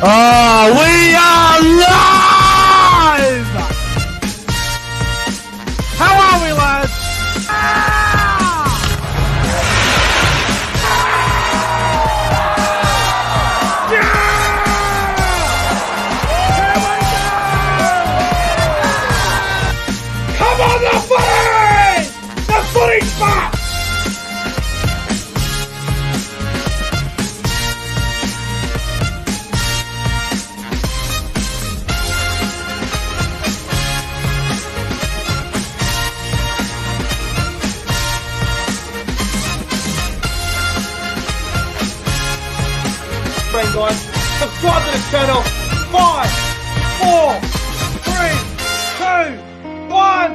Oh, we are live! How are we, lads? Come on, the footy! The footy spot! Guys, subscribe to the channel. 5, 4, 3, 2, 1.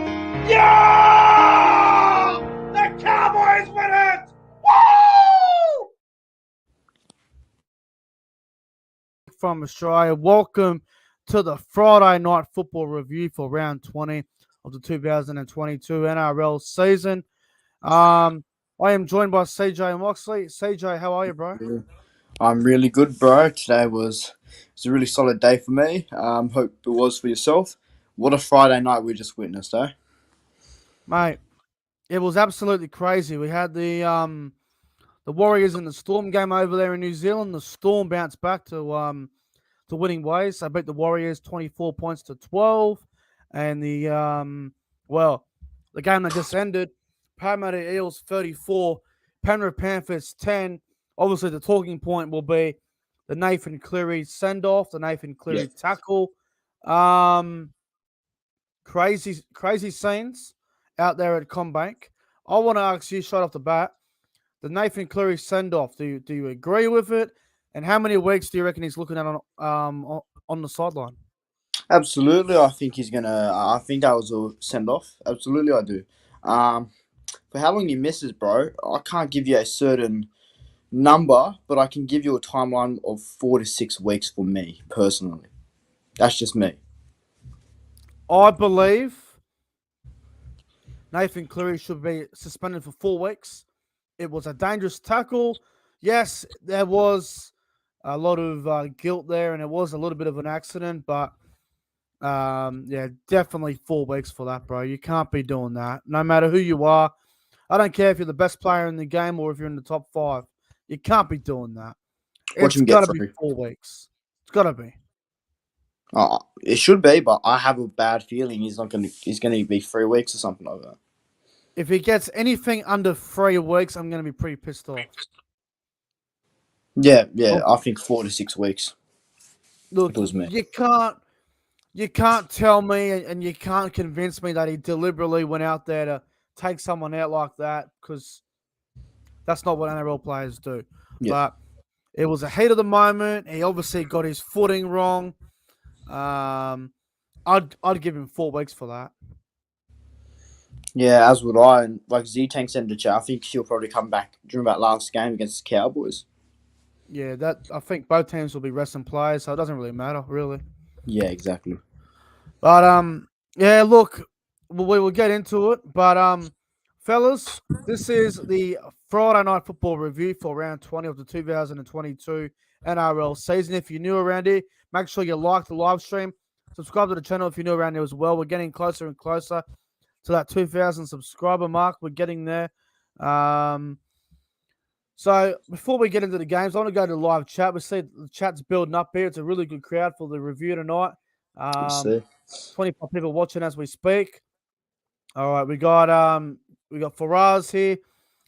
Yeah! The Cowboys win it! Woo! From Australia, welcome to the Friday Night Football Review for round 20 of the 2022 NRL season. I am joined by CJ and Moxley. CJ, how are you, bro? I'm really good, bro. Today was a really solid day for me. Hope it was for yourself. What a Friday night we just witnessed, eh? Mate, it was absolutely crazy. We had the Warriors in the Storm game over there in New Zealand. The Storm bounced back to winning ways. They beat the Warriors 24 points to 12. And the game that just ended, Parramatta Eels 34, Penrith Panthers 10. Obviously, the talking point will be the Nathan Cleary send-off, the Nathan Cleary tackle. Crazy scenes out there at CommBank. I want to ask you, straight off the bat, the Nathan Cleary send-off, do you agree with it? And how many weeks do you reckon he's looking at on the sideline? Absolutely, I think he's gonna. I think that was a send off. Absolutely, I do. For how long he misses, bro, I can't give you a certain number, but I can give you a timeline of 4 to 6 weeks for me personally. That's just me. I believe Nathan Cleary should be suspended for 4 weeks. It was a dangerous tackle. Yes, there was a lot of guilt there, and it was a little bit of an accident, but definitely 4 weeks for that, bro. You can't be doing that, no matter who you are. I don't care if you're the best player in the game or if you're in the top 5. You can't be doing that. Watch It's him got get to be through. 4 weeks. It's got to be. It should be, but I have a bad feeling he's gonna be 3 weeks or something like that. If he gets anything under 3 weeks, I'm going to be pretty pissed off. Yeah, I think 4 to 6 weeks. Look, If it was me. you can't tell me and you can't convince me that he deliberately went out there to take someone out like that, because that's not what NRL players do. Yeah. But it was a heat of the moment. He obviously got his footing wrong. I'd give him 4 weeks for that. Yeah, as would I. And like Z-Tank said in the chat, I think he'll probably come back during that last game against the Cowboys. Yeah, I think both teams will be resting players, so it doesn't really matter, really. Yeah, exactly. But look, we will get into it. But fellas, this is the Friday Night Football Review for round 20 of the 2022 NRL season. If you're new around here, make sure you like the live stream. Subscribe to the channel if you're new around here as well. We're getting closer and closer to that 2,000 subscriber mark. We're getting there. So before we get into the games, I want to go to the live chat. We see the chat's building up here. It's a really good crowd for the review tonight. 25 people watching as we speak. All right, we got Faraz here.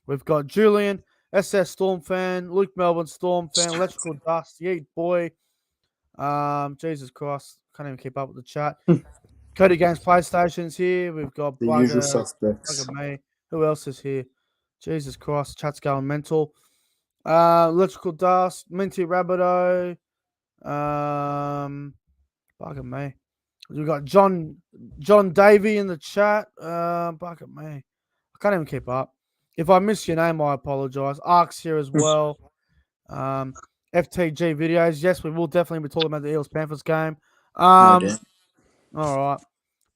We've got Julian, SS Storm fan, Luke Melbourne Storm fan, Electrical Dust, Yeet Boy. Jesus Christ, can't even keep up with the chat. Cody Games PlayStation's here. We've got the usual suspects. Me. Who else is here? Jesus Christ, chat's going mental. Electrical Dust, Minty Rabido. Bugger me. We've got John Davey in the chat. Bugger me. I can't even keep up. If I miss your name, I apologize. Ark's here as well. FTG videos. Yes, we will definitely be talking about the Eels Panthers game. All right.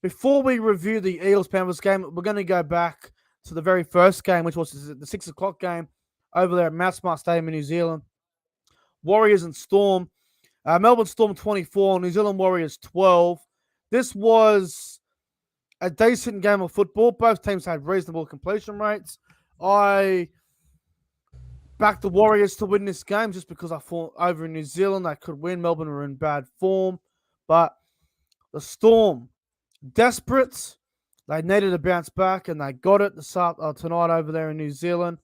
Before we review the Eels Panthers game, we're going to go back to the very first game, which was the 6 o'clock game over there at Mount Smart Stadium in New Zealand. Warriors and Storm. Melbourne Storm 24, New Zealand Warriors 12. This was a decent game of football. Both teams had reasonable completion rates. I backed the Warriors to win this game just because I thought over in New Zealand they could win. Melbourne were in bad form. But the Storm, desperate. They needed to bounce back, and they got it tonight over there in New Zealand.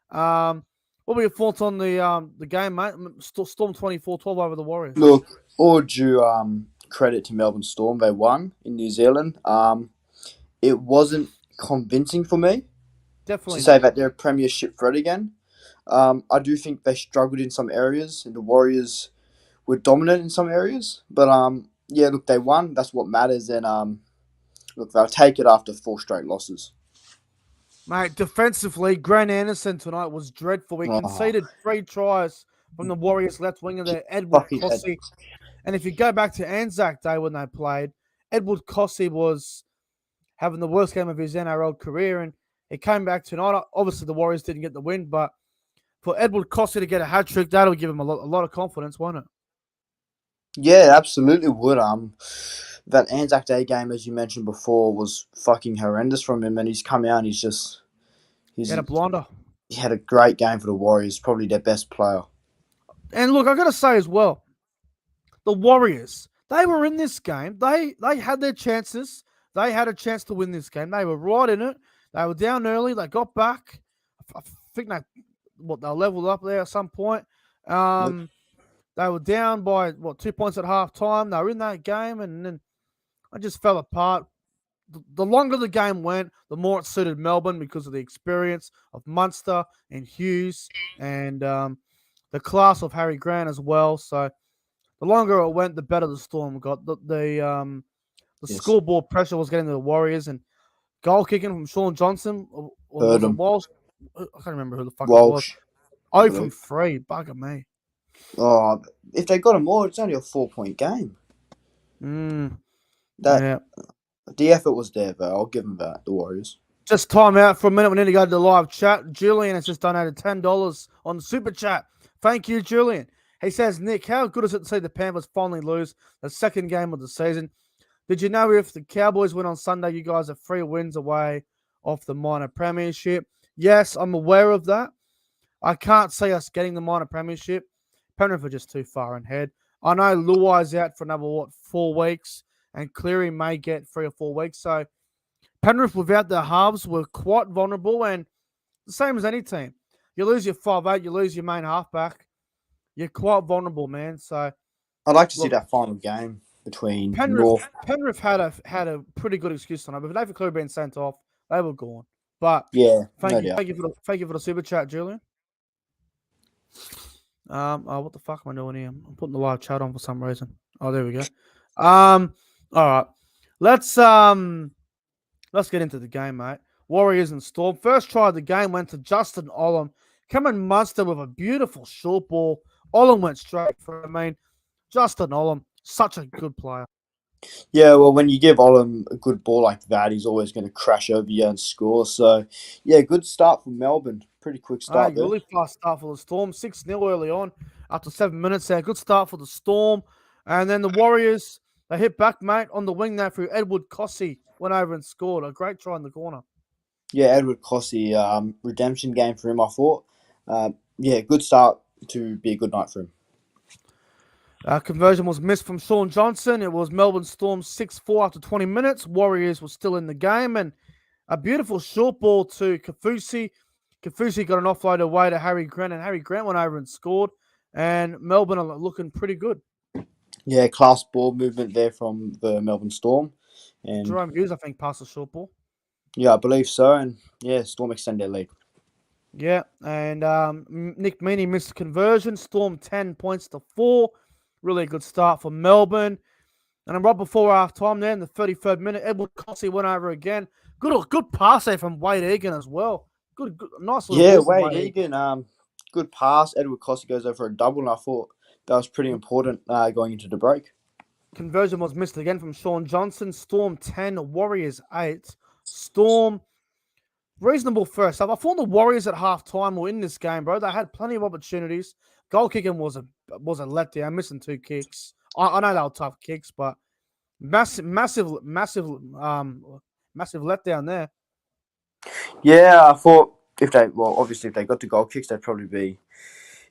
What were your thoughts on the game, mate? Storm 24-12 over the Warriors. Look, all due credit to Melbourne Storm. They won in New Zealand. It wasn't convincing for me Definitely to say not. that they're a premiership threat again. I do think they struggled in some areas, and the Warriors were dominant in some areas. But yeah, look, they won. That's what matters. And look, they'll take it after 4 straight losses. Mate, defensively, Grant Anderson tonight was dreadful. He conceded 3 tries from the Warriors left winger there, Edward Cossey. And if you go back to Anzac Day when they played, Edward Cossey was having the worst game of his NRL career, and he came back tonight. Obviously, the Warriors didn't get the win, but for Edward Cossey to get a hat-trick, that'll give him a lot of confidence, won't it? Yeah, absolutely would. That Anzac Day game, as you mentioned before, was fucking horrendous from him, and he's come out and he had a blinder. He had a great game for the Warriors, probably their best player. And look, I got to say as well, the Warriors, they were in this game. They had their chances. They had a chance to win this game. They were right in it. They were down early. They got back. I think they leveled up there at some point. They were down by 2 points at halftime. They were in that game, and then I just fell apart. The longer the game went, the more it suited Melbourne because of the experience of Munster and Hughes and the class of Harry Grant as well. So the longer it went, the better the Storm got. The scoreboard pressure was getting to the Warriors, and goal kicking from Sean Johnson or was it Walsh? I can't remember who the fuck Walsh. It was. 0 from 3, bugger me. Oh, if they got them more, it's only a 4-point game. The effort was there, though. I'll give them that, the Warriors. Just time out for a minute. We need to go to the live chat. Julian has just donated $10 on the super chat. Thank you, Julian. He says, Nick, how good is it to see the Panthers finally lose the second game of the season? Did you know if the Cowboys win on Sunday, you guys are 3 wins away off the minor premiership? Yes, I'm aware of that. I can't see us getting the minor premiership. Penrith are just too far ahead. I know Luai's out for another, 4 weeks, and Cleary may get 3 or 4 weeks. So Penrith without their halves were quite vulnerable, and the same as any team. You lose your 5'8", you lose your main halfback. You're quite vulnerable, man. So I'd like to see that final game between North. Penrith had a pretty good excuse tonight, but if David Cleary being sent off, they were gone. But yeah, thank you for the super chat, Julian. What the fuck am I doing here? I'm putting the live chat on for some reason. Oh, there we go. All right. Let's get into the game, mate. Warriors and Storm. First try of the game went to Justin Olam. Cameron Munster with a beautiful short ball. Olam went straight for him. I mean, Justin Olam, such a good player. Yeah, well, when you give Olam a good ball like that, he's always going to crash over you and score. So, yeah, good start for Melbourne. Pretty quick start there. Really fast start for the Storm. 6-0 early on after 7 minutes there. Good start for the Storm. And then the Warriors, they hit back, mate, on the wing there through Edward Cossey. Went over and scored. A great try in the corner. Yeah, Edward Cossey, redemption game for him, I thought. Yeah, good start to be a good night for him. Conversion was missed from Sean Johnson. It was Melbourne Storm 6-4 after 20 minutes. Warriors were still in the game. And a beautiful short ball to Kafusi. Kafusi got an offload away to Harry Grant, and Harry Grant went over and scored. And Melbourne are looking pretty good. Yeah, class ball movement there from the Melbourne Storm. And Jerome Hughes, I think, passed the short ball. Yeah, I believe so. And yeah, Storm extend their lead. Yeah, and Nick Meaney missed the conversion. Storm 10 points to 4. Really good start for Melbourne. And then right before half-time there in the 33rd minute, Edward Cossey went over again. Good pass there from Wade Egan as well. Good nice little Yeah, Wade Egan, good pass. Edward Cossey goes over a double, and I thought that was pretty important going into the break. Conversion was missed again from Sean Johnson. Storm 10, Warriors 8. Storm, reasonable first half. I thought the Warriors at halftime were in this game, bro. They had plenty of opportunities. Goal kicking was a was a letdown, missing 2 kicks. I know they were tough kicks, but massive letdown there. Yeah, I thought obviously if they got the goal kicks, they'd probably be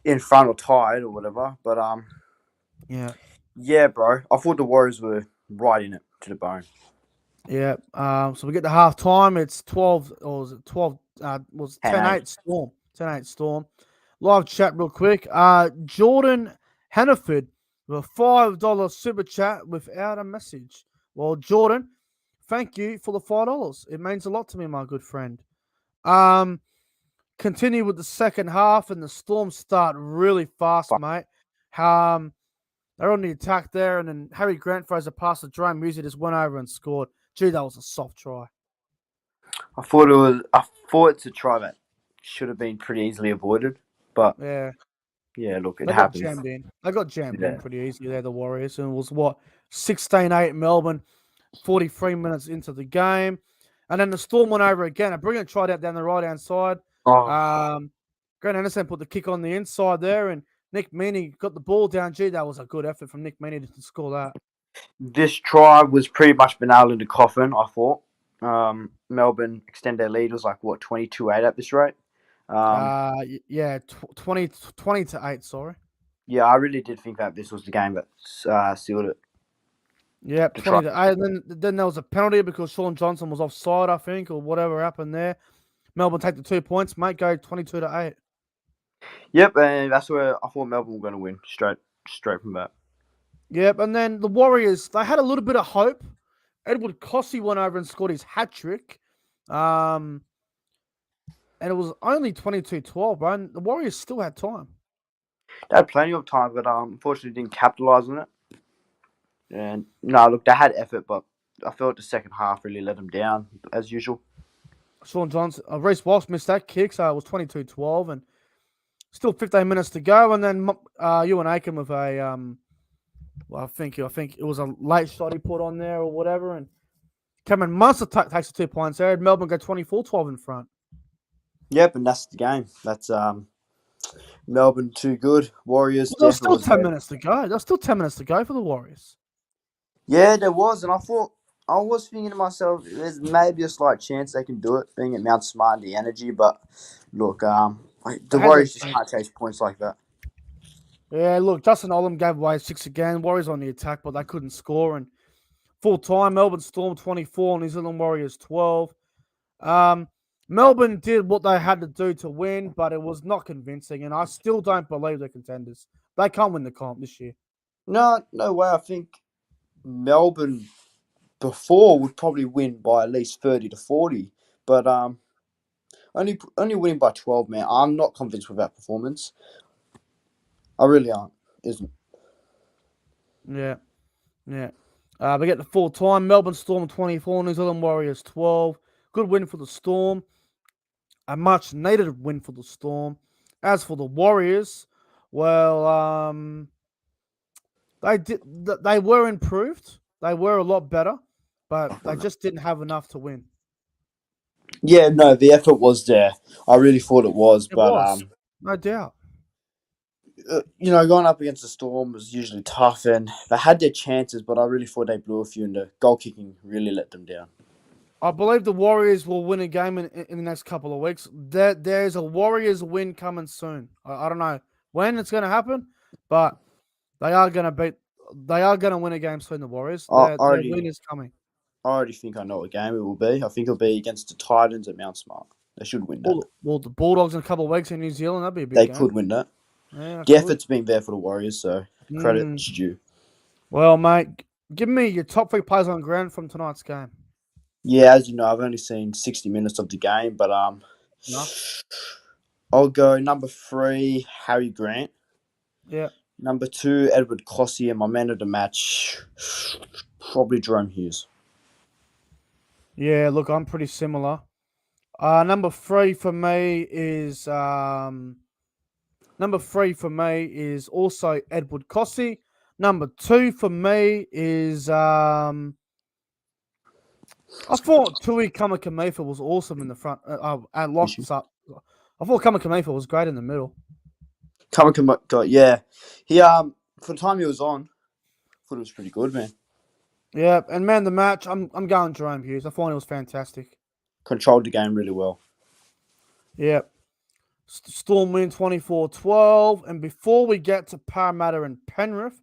in front or tied or whatever. But Yeah. yeah, bro, I thought the Warriors were right in it to the bone. Yeah. So we get to half time. It's 12, or was it 12? Was 10-8 Storm. 10-8 Storm. Live chat real quick. Jordan Hannaford with a $5 super chat without a message. Well, Jordan, thank you for the $5. It means a lot to me, my good friend. Continue with the second half, and the Storm start really fast, mate. They're on the attack there, and then Harry Grant throws a pass to Jerome Musi, just went over and scored. Gee, that was a soft try. I thought it's a try that should have been pretty easily avoided, but yeah, look, it happens. They got jammed in pretty easily there, the Warriors, and it was 16-8 Melbourne, 43 minutes into the game, and then the Storm went over again. A brilliant try out down the right hand side. Grant Anderson put the kick on the inside there, and Nick Meaney got the ball down. Gee, that was a good effort from Nick Meaney to score that. This try was pretty much been nailed in the coffin, I thought. Melbourne extend their lead. It was 22-8 at this rate. 20-8, sorry. Yeah, I really did think that this was the game that sealed it. Yeah, 20-8. And then there was a penalty because Sean Johnson was offside, I think, or whatever happened there. Melbourne take the 2 points, mate, go 22-8. Yep, and that's where I thought Melbourne were going to win, straight from that. Yep, and then the Warriors, they had a little bit of hope. Edward Cossey went over and scored his hat-trick. And it was only 22-12, bro. And the Warriors still had time. They had plenty of time, but unfortunately didn't capitalise on it. And no, look, they had effort, but I felt the second half really let them down, as usual. Sean Johnson, Reece Walsh missed that kick, so it was 22-12, and still 15 minutes to go. And then Ewan Aiken with a, I think it was a late shot he put on there or whatever, and Cameron Munster takes the 2 points there. Melbourne go 24-12 in front. Yep, and that's the game. That's Melbourne too good. Warriors. Well, there's still 10 minutes to go. There's still 10 minutes to go for the Warriors. Yeah, there was, and I was thinking to myself, there's maybe a slight chance they can do it, being at Mount Smart and the energy. But look, the Warriors just can't chase points like that. Yeah, look, Justin Olam gave away 6 again. Warriors on the attack, but they couldn't score. And full time, Melbourne Storm 24, New Zealand Warriors 12. Melbourne did what they had to do to win, but it was not convincing, and I still don't believe they're contenders. They can't win the comp this year. No way. I think Melbourne before would probably win by at least 30-40, but only winning by 12, man. I'm not convinced with that performance. I really aren't. Isn't. Yeah. We get the full time. Melbourne Storm 24, New Zealand Warriors 12. Good win for the Storm. A much needed win for the Storm. As for the Warriors, well, they were improved. They were a lot better, but they just didn't have enough to win. Yeah, no, the effort was there. I really thought it was, but no doubt. Going up against the Storm was usually tough, and they had their chances, but I really thought they blew a few, and the goal kicking really let them down. I believe the Warriors will win a game in the next couple of weeks. There's a Warriors win coming soon. I don't know when it's going to happen, but they are going to win a game soon, the Warriors. Their win is coming. I already think I know what game it will be. I think it'll be against the Titans at Mount Smart. They should win that. Well, the Bulldogs in a couple of weeks in New Zealand, that'd be a big game. They could win that. Yeah, the effort's been there for the Warriors, so credit's due. Well, mate, give me your top 3 players on ground from tonight's game. Yeah, as you know, I've only seen 60 minutes of the game, but I'll go number 3, Harry Grant. Yeah. Number 2, Edward Cossey, and my man of the match, probably Jerome Hughes. Yeah, look, I'm pretty similar. Number 3 for me is also Edward Cossey. Number 2 for me is I thought Tui Kamakamefa was awesome in the front and locks up. I thought Kamakamefa was great in the middle. Yeah. He for the time he was on, I thought it was pretty good, man. Yeah, and man, the match, I'm going Jerome Hughes. I thought it was fantastic. Controlled the game really well. Yeah. Storm win 24-12. And before we get to Parramatta and Penrith,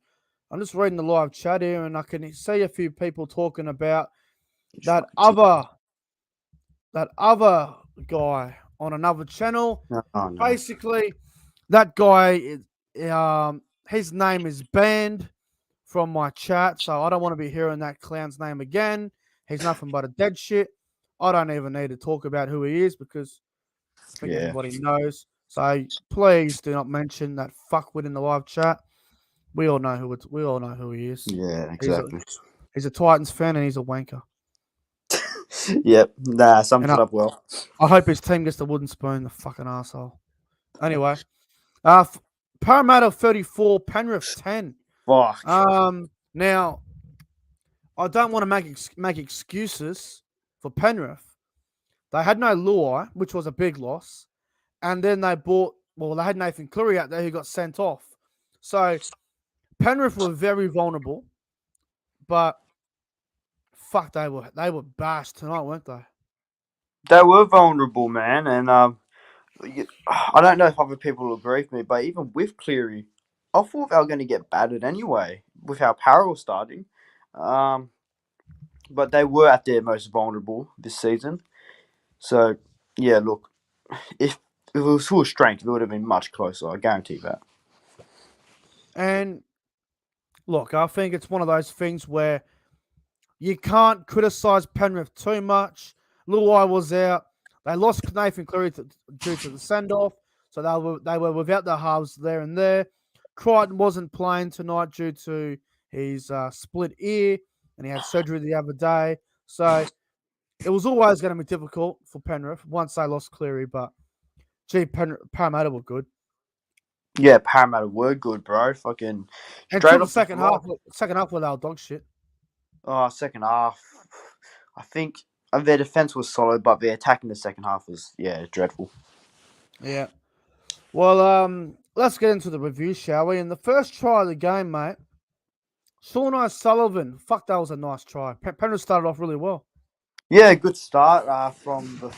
I'm just reading the live chat here, and I can see a few people talking about that other guy on another channel. Oh, no. Basically, that guy, his name is banned from my chat, so I don't want to be hearing that clown's name again. He's nothing but a dead shit. I don't even need to talk about who he is because I think everybody knows. So please do not mention that fuckwit in the live chat. We all know who he is. Yeah, exactly. He's a Titans fan and he's a wanker. Yep. Nah, sums it up well. I hope his team gets the wooden spoon, the fucking asshole. Anyway, Parramatta 34, Penrith 10. Fuck. Now, I don't want to make excuses for Penrith. They had no Luai, which was a big loss. And then they had Nathan Cleary out there who got sent off. So Penrith were very vulnerable, but fuck, they were bashed tonight, weren't they? They were vulnerable, man, and I don't know if other people will agree with me, but even with Cleary, I thought they were going to get battered anyway with how Parra was starting. But they were at their most vulnerable this season. So, yeah, look, if it was full strength, it would have been much closer. I guarantee that. And look, I think it's one of those things where you can't criticise Penrith too much. Luai was out. They lost Nathan Cleary due to the send-off, so they were without their halves there and there. Crichton wasn't playing tonight due to his split ear, and he had surgery the other day. So it was always going to be difficult for Penrith once they lost Cleary, but gee, Parramatta were good. Yeah, Parramatta were good, bro. Fucking Until the second half where they were dog shit. Oh, second half. I think their defense was solid, but their attack in the second half was, dreadful. Yeah. Well, let's get into the review, shall we? And the first try of the game, mate, Sean O'Sullivan. Fuck, that was a nice try. Penrith started off really well. Yeah, good start from the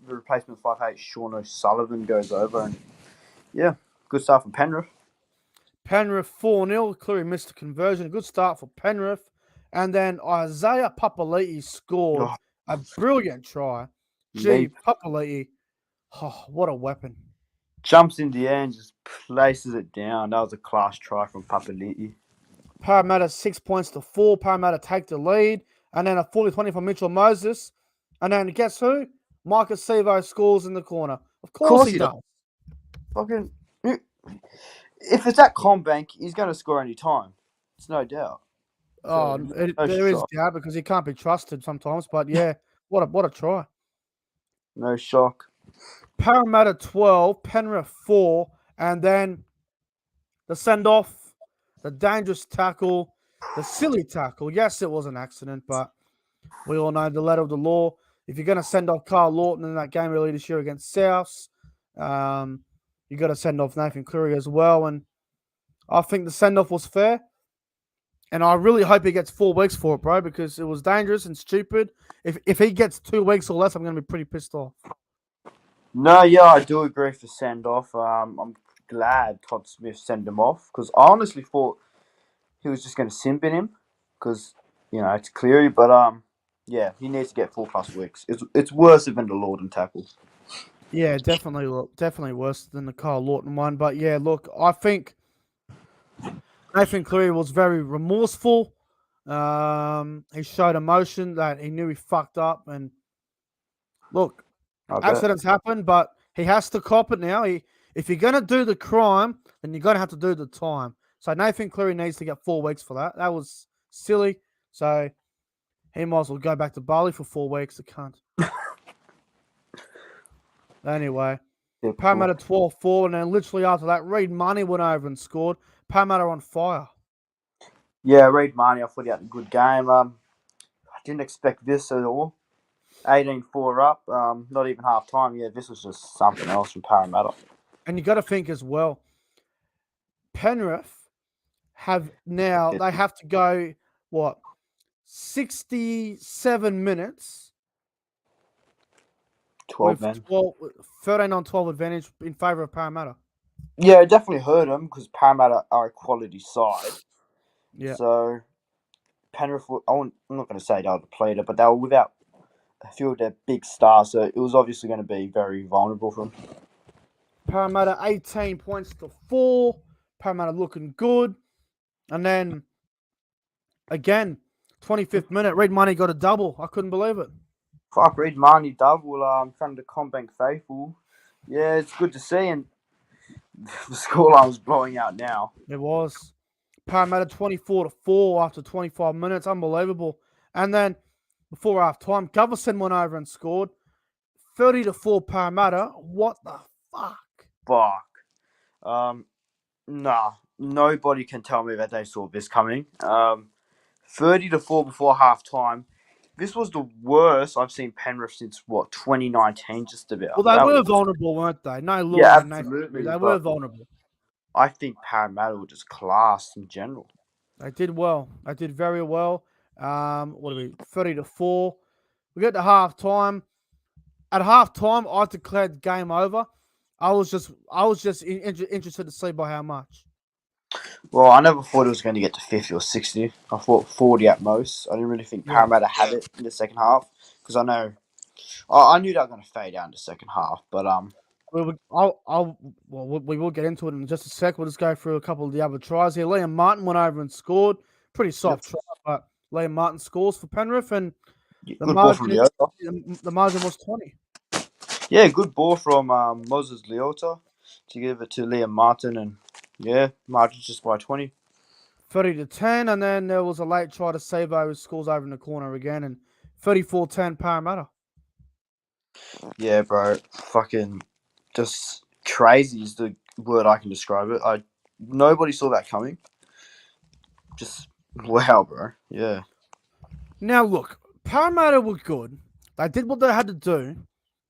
replacement 5'8", Sean O'Sullivan goes over, and yeah, good start from Penrith. Penrith 4-0. Cleary missed a conversion. Good start for Penrith. And then Isaiah Papali'i scored a brilliant try. Gee, Papali'i, what a weapon. Jumps in the air and just places it down. That was a class try from Papali'i. Parramatta 6 points to 4. Parramatta take the lead. And then a 40-20 from Mitchell Moses. And then guess who? Marcus Sevo scores in the corner. Of course he does. Fucking, if it's at CommBank, he's going to score any time. It's no doubt. There is doubt because he can't be trusted sometimes. But yeah, what a try. No shock. Parramatta 12, Penrith 4, and then the send-off, the dangerous tackle, the silly tackle. Yes, it was an accident, but we all know the letter of the law. If you're going to send off Carl Lawton in that game earlier this year against Souths, you got to send off Nathan Cleary as well. And I think the send-off was fair. And I really hope he gets 4 weeks for it, bro, because it was dangerous and stupid. If he gets 2 weeks or less, I'm going to be pretty pissed off. No, yeah, I do agree for send-off. I'm glad Todd Smith sent him off because I honestly thought he was just going to simp in him because, it's Cleary. But, yeah, he needs to get 4+ weeks. It's worse than the Lawton tackle. Yeah, definitely worse than the Kyle Lawton one. But, yeah, look, I think Nathan Cleary was very remorseful. He showed emotion that he knew he fucked up. And, look, accidents happen, but he has to cop it now. If you're going to do the crime, then you're going to have to do the time. So Nathan Cleary needs to get 4 weeks for that. That was silly. So he might as well go back to Bali for 4 weeks. The cunt. Anyway, Parramatta 12-4, and then literally after that, Reid Marnie went over and scored. Parramatta on fire. Yeah, Reid Marnie, I thought he had a good game. I didn't expect this at all. 18-4 up, not even half time. Yeah, this was just something else from Parramatta. And you got to think as well, Penrith have now, they have to go, 67 minutes 12 with men. 13 on 12 advantage in favour of Parramatta. Yeah, it definitely hurt them because Parramatta are a quality side. Yeah. So Penrith, I'm not going to say they were depleted, but they were without a few of their big stars, so it was obviously going to be very vulnerable for them. Parramatta 18 points to 4. Parramatta looking good. And then, again, 25th minute, Red Money got a double. I couldn't believe it. Fuck, Reed Marnie double from the Combank faithful. Yeah, it's good to see, and the scoreline was blowing out now. It was. Parramatta 24 to 4 after 25 minutes. Unbelievable. And then, before half time, Goverson went over and scored. 30 to 4 Parramatta. What the fuck? Fuck. Nah, nobody can tell me that they saw this coming. 30 to 4 before half time. This was the worst I've seen Penrith since 2019, just about. Well, they were vulnerable, weren't they? No Yeah, Lua and Nathan. absolutely. They were But vulnerable. I think Parramatta were just class in general. They did well. They did very well. What are we? 30 to 4. We get to half time. At half time, I declared game over. I was just interested to see by how much. Well, I never thought it was going to get to 50 or 60. I thought 40 at most. I didn't really think Parramatta had it in the second half because I knew they were going to fade out in the second half. But we will get into it in just a sec. We'll just go through a couple of the other tries here. Liam Martin went over and scored. Pretty soft try, but Liam Martin scores for Penrith, and good ball from Leota. The margin was 20. Yeah, good ball from Moses Leota to give it to Liam Martin, and yeah, margin's just by 20. 30 to 10, and then there was a late try to Savo, who scores over in the corner again, and 34-10 Parramatta. Yeah, bro, fucking just crazy is the word I can describe it. Nobody saw that coming. Just wow, bro. Yeah. Now look, Parramatta were good. They did what they had to do,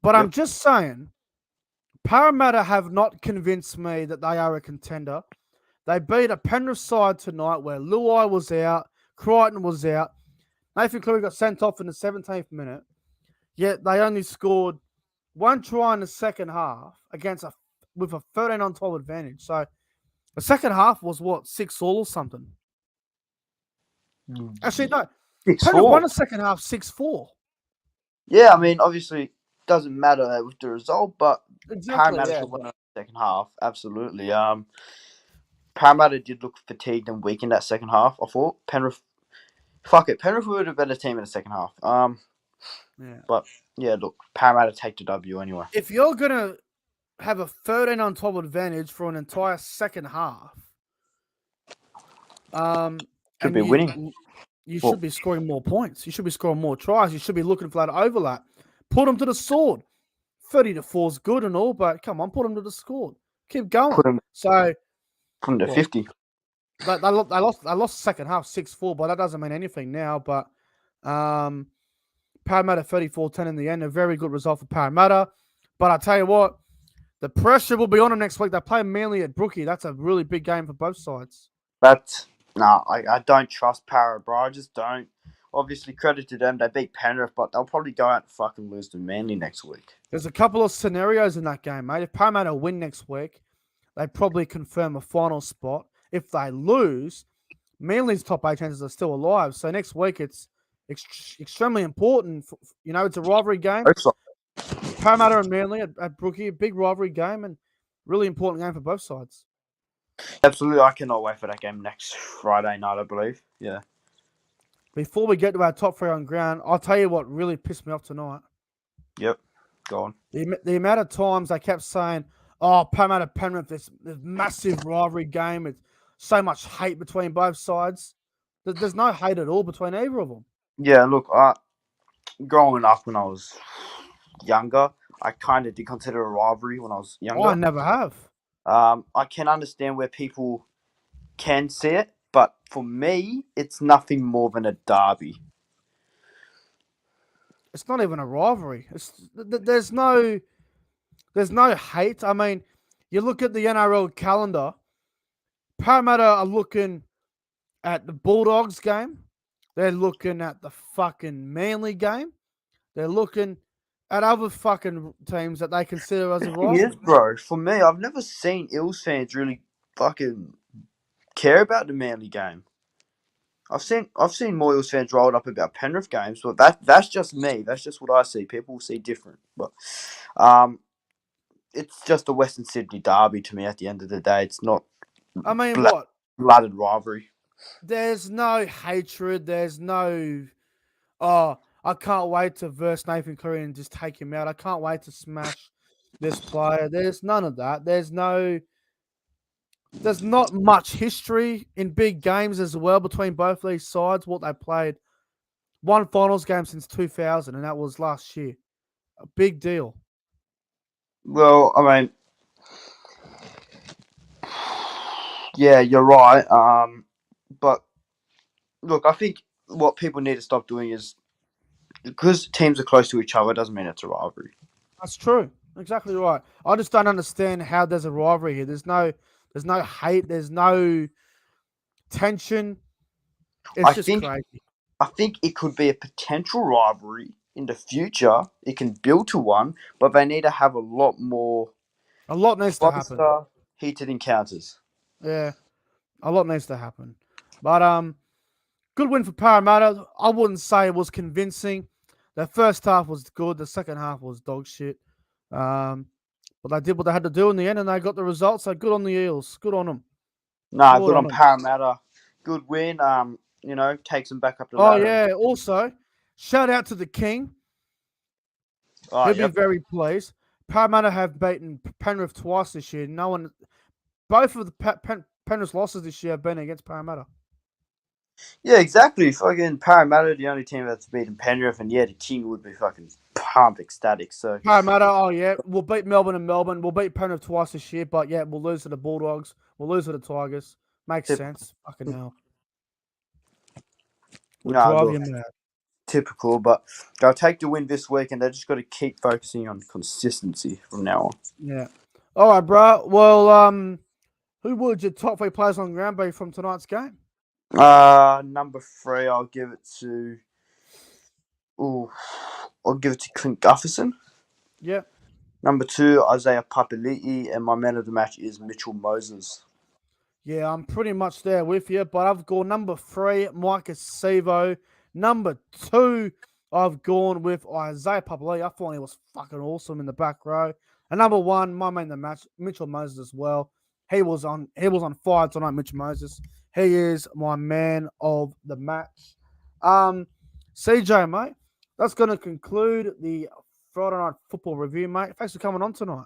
but I'm just saying, Parramatta have not convinced me that they are a contender. They beat a Penrith side tonight where Luai was out, Crichton was out. Nathan Cleary got sent off in the 17th minute. Yet they only scored one try in the second half with a 13 on 12 advantage. So the second half was 6-6 or something. Actually, no. 6-4. Penrith won the second half 6-4. Yeah, I mean, obviously, it doesn't matter with the result, but Parramatta should win the second half. Absolutely. Parramatta did look fatigued and weak in that second half. I thought Penrith were a better team in the second half. But yeah, look, Parramatta take the W anyway. If you're gonna have a 13 on 12 advantage for an entire second half, should be winning. You should be scoring more points. You should be scoring more tries. You should be looking for that overlap. Put them to the sword. 30 to 4 is good and all, but come on, put them to the sword. Keep going. Put them to 50. They lost the second half 6-4, but that doesn't mean anything now. But Parramatta 34-10 in the end, a very good result for Parramatta. But I tell you what, the pressure will be on them next week. They play Manly at Brookie. That's a really big game for both sides. I don't trust Parra, bro. I just don't. Obviously, credit to them. They beat Penrith, but they'll probably go out and fucking lose to Manly next week. There's a couple of scenarios in that game, mate. If Parramatta win next week, they probably confirm a final spot. If they lose, Manly's top 8 chances are still alive. So next week, it's extremely important. It's a rivalry game. Parramatta and Manly at Brookie, a big rivalry game and really important game for both sides. Absolutely. I cannot wait for that game next Friday night, I believe. Yeah. Before we get to our top 3 on ground, I'll tell you what really pissed me off tonight. Yep. Go on. The amount of times they kept saying, Parramatta, Penrith, this massive rivalry game. It's so much hate between both sides. There's no hate at all between either of them. Yeah, look, growing up when I was younger, I kind of did consider a rivalry when I was younger. I never have. I can understand where people can see it, but for me, it's nothing more than a derby. It's not even a rivalry. There's no hate. I mean, you look at the NRL calendar. Parramatta are looking at the Bulldogs game. They're looking at the fucking Manly game. They're looking at other fucking teams that they consider as The a thing is, rivalry. bro, for me, I've never seen Eels fans really fucking care about the Manly game. I've seen more Eels fans rolled up about Penrith games, but that's just me. That's just what I see. People will see different, but um, it's just a Western Sydney derby to me. At the end of the day, it's not I mean, blood what? blooded rivalry. There's no hatred. There's no, oh, I can't wait to verse Nathan Cleary and just take him out. I can't wait to smash this player. There's none of that. There's not much history in big games as well between both these sides. What they played one finals game since 2000, and that was last year. A big deal. Well, I mean, yeah, you're right. But look, I think what people need to stop doing is because teams are close to each other doesn't mean it's a rivalry. That's true. Exactly right. I just don't understand how there's a rivalry here. There's no hate. There's no tension. It's I just think crazy. I think it could be a potential rivalry in the future. It can build to one, but they need to have a lot more A lot needs to happen. closer, heated encounters. Yeah, a lot needs to happen. But good win for Parramatta. I wouldn't say it was convincing. The first half was good. The second half was dog shit. But they did what they had to do in the end, and they got the results. So good on the Eels. Good on them. Nah, Good good on on them. Parramatta. Good win. Takes them back up the Oh ladder. yeah. Also, shout out to the King. Oh, He'll be yep. very pleased. Parramatta have beaten Penrith twice this year. Both of the Penrith losses this year have been against Parramatta. Yeah, exactly. Fucking Parramatta, the only team that's beaten Penrith, and yeah, the King would be fucking pumped, ecstatic. So, Parramatta, oh yeah, we'll beat Melbourne and Melbourne. We'll beat Penrith twice this year, but yeah, we'll lose to the Bulldogs. We'll lose to the Tigers. Makes tip, sense. Fucking hell. We'll nah, drive you look, mad. typical, but they'll take the win this week, and they just got to keep focusing on consistency from now on. Yeah. All right, bro. Well, who would your top three players on ground be from tonight's game? Number three, I'll give it to. Ooh, I'll give it to Clint Gutherson. Yeah. Number two, Isaiah Papali'i, and my man of the match is Mitchell Moses. Yeah, I'm pretty much there with you, but I've gone number three, Micah Sevo. Number two, I've gone with Isaiah Papali'i. I thought he was fucking awesome in the back row. And number one, my man of the match, Mitchell Moses as well. He was on fire tonight, Mitchell Moses. He is my man of the match. CJ, mate, that's going to conclude the Friday Night Football review, mate. Thanks for coming on tonight.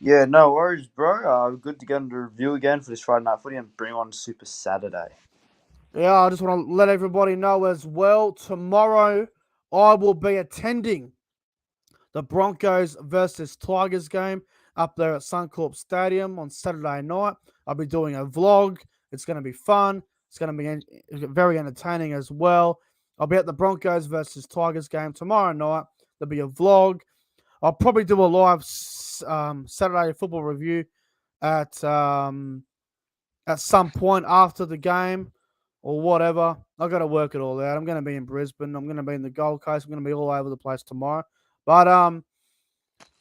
Yeah, no worries, bro. Good to get into review again for this Friday Night Footy and bring on Super Saturday. Yeah, I just want to let everybody know as well. Tomorrow, I will be attending the Broncos versus Tigers game up there at Suncorp Stadium on Saturday night. I'll be doing a vlog. It's going to be fun. It's going to be very entertaining as well. I'll be at the Broncos versus Tigers game tomorrow night. There'll be a vlog. I'll probably do a live Saturday football review at some point after the game or whatever. I've got to work it all out. I'm going to be in Brisbane. I'm going to be in the Gold Coast. I'm going to be all over the place tomorrow. But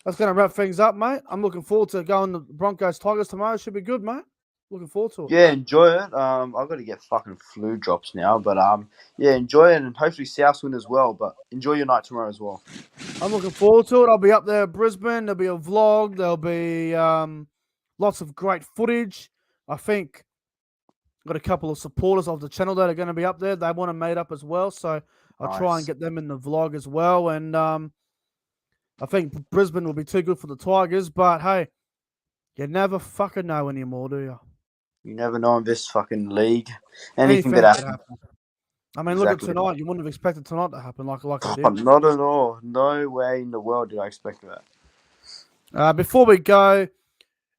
that's going to wrap things up, mate. I'm looking forward to going to Broncos Tigers tomorrow. It should be good, mate. Looking forward to it. Yeah, enjoy it. I've got to get fucking flu drops now, but yeah, enjoy it, and hopefully South win as well. But enjoy your night tomorrow as well. I'm looking forward to it. I'll be up there at Brisbane. There'll be a vlog. There'll be lots of great footage. I think got a couple of supporters of the channel that are going to be up there. They want to meet up as well, so I'll try and get them in the vlog as well. And I think Brisbane will be too good for the Tigers, but hey, you never fucking know anymore, do you? You never know in this fucking league. Anything could happen. I mean, look at tonight. You wouldn't have expected tonight to happen like it did. Not at all. No way in the world did I expect that. Before we go,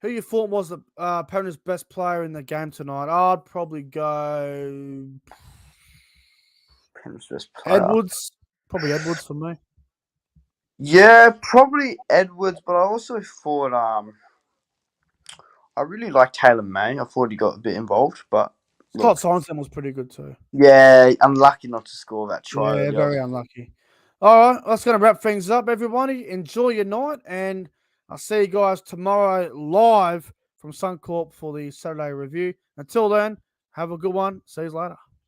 who you thought was the Penrith's best player in the game tonight? I'd probably go Penrith's best player. Edwards. Probably Edwards for me. Yeah, probably Edwards, but I also thought I really like Taylor May. I thought he got a bit involved, but Scott Sorensen was pretty good too. Yeah, unlucky not to score that try Yeah, early very on. unlucky. All right, that's going to wrap things up, everybody. Enjoy your night, and I'll see you guys tomorrow live from Suncorp for the Saturday review. Until then, have a good one. See you later.